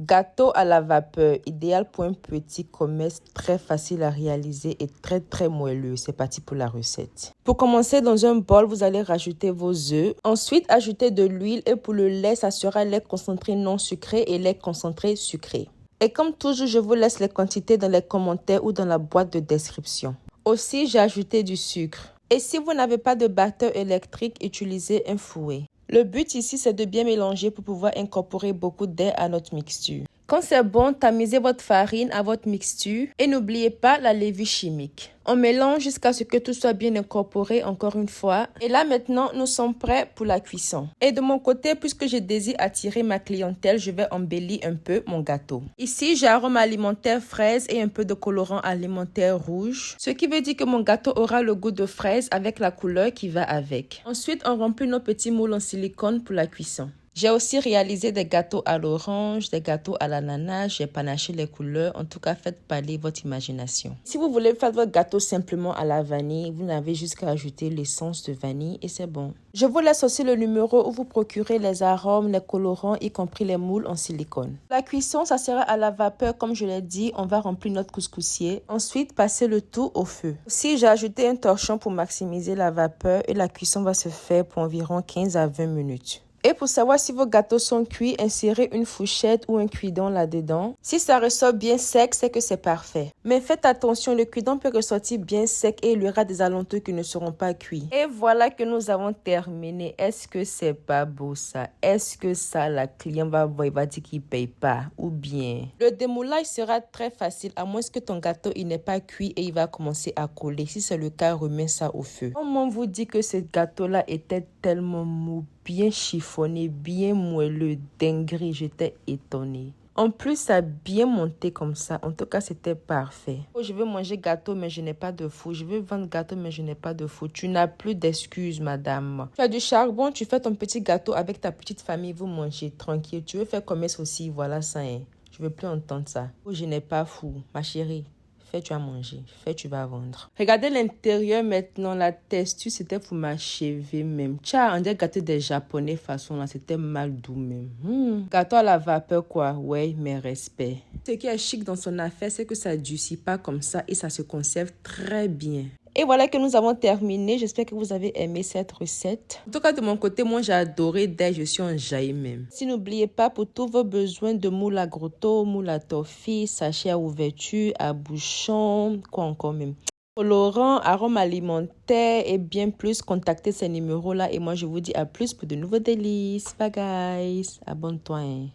Gâteau à la vapeur, idéal pour un petit commerce, très facile à réaliser et très moelleux. C'est parti pour la recette. Pour commencer, dans un bol, vous allez rajouter vos œufs. Ensuite, ajoutez de l'huile et pour le lait, ça sera lait concentré non sucré et lait concentré sucré. Et comme toujours, je vous laisse les quantités dans les commentaires ou dans la boîte de description. Aussi, j'ai ajouté du sucre. Et si vous n'avez pas de batteur électrique, utilisez un fouet. Le but ici, c'est de bien mélanger pour pouvoir incorporer beaucoup d'air à notre mixture. Quand c'est bon, tamisez votre farine à votre mixture et n'oubliez pas la levure chimique. On mélange jusqu'à ce que tout soit bien incorporé encore une fois. Et là maintenant, nous sommes prêts pour la cuisson. Et de mon côté, puisque je désire attirer ma clientèle, je vais embellir un peu mon gâteau. Ici, j'ai arôme alimentaire fraise et un peu de colorant alimentaire rouge. Ce qui veut dire que mon gâteau aura le goût de fraise avec la couleur qui va avec. Ensuite, on remplit nos petits moules en silicone pour la cuisson. J'ai aussi réalisé des gâteaux à l'orange, des gâteaux à l'ananas, j'ai panaché les couleurs. En tout cas, faites parler votre imagination. Si vous voulez faire votre gâteau simplement à la vanille, vous n'avez juste qu'à ajouter l'essence de vanille et c'est bon. Je vous laisse aussi le numéro où vous procurez les arômes, les colorants, y compris les moules en silicone. La cuisson, ça sera à la vapeur, comme je l'ai dit. On va remplir notre couscoussier. Ensuite, passer le tout au feu. Aussi, j'ai ajouté un torchon pour maximiser la vapeur et la cuisson va se faire pour environ 15 à 20 minutes. Et pour savoir si vos gâteaux sont cuits, insérez une fourchette ou un cuidon là-dedans. Si ça ressort bien sec, c'est que c'est parfait. Mais faites attention, le cuidon peut ressortir bien sec et il y aura des alentours qui ne seront pas cuits. Et voilà que nous avons terminé. Est-ce que c'est pas beau ça? Est-ce que ça, la cliente va voir, il va dire qu'il ne paye pas? Ou bien? Le démoulage sera très facile, à moins que ton gâteau il n'est pas cuit et il va commencer à coller. Si c'est le cas, remets ça au feu. Comment vous dit que ce gâteau-là était tellement mou, bien chiffonné, bien moelleux, dinguerie, j'étais étonnée. En plus, ça a bien monté comme ça. En tout cas, c'était parfait. Oh, je veux manger gâteau, mais je n'ai pas de four. Je veux vendre gâteau, mais je n'ai pas de four. Tu n'as plus d'excuses, madame. Tu as du charbon, tu fais ton petit gâteau avec ta petite famille, vous mangez tranquille. Tu veux faire commerce aussi, voilà ça. Hein. Je veux plus entendre ça. Oh, je n'ai pas four, ma chérie. Fais, tu vas manger. Fais, tu vas vendre. Regardez l'intérieur maintenant. La texture, c'était pour m'achever même. Tiens, on dirait gâteau des Japonais façon là. C'était mal doux même. Gâteau à la vapeur quoi. Ouais, mes respects. Ce qui est chic dans son affaire, c'est que ça ne durcit pas comme ça et ça se conserve très bien. Et voilà que nous avons terminé. J'espère que vous avez aimé cette recette. En tout cas, de mon côté, moi, j'ai adoré dès je suis enjaillée même. Si n'oubliez pas, pour tous vos besoins de moule à grotto, moule à toffee, sachet à ouverture, à bouchon, quoi encore même. Colorant, arôme alimentaire et bien plus, contactez ces numéros-là. Et moi, je vous dis à plus pour de nouveaux délices. Bye guys. Abonne-toi. Hein.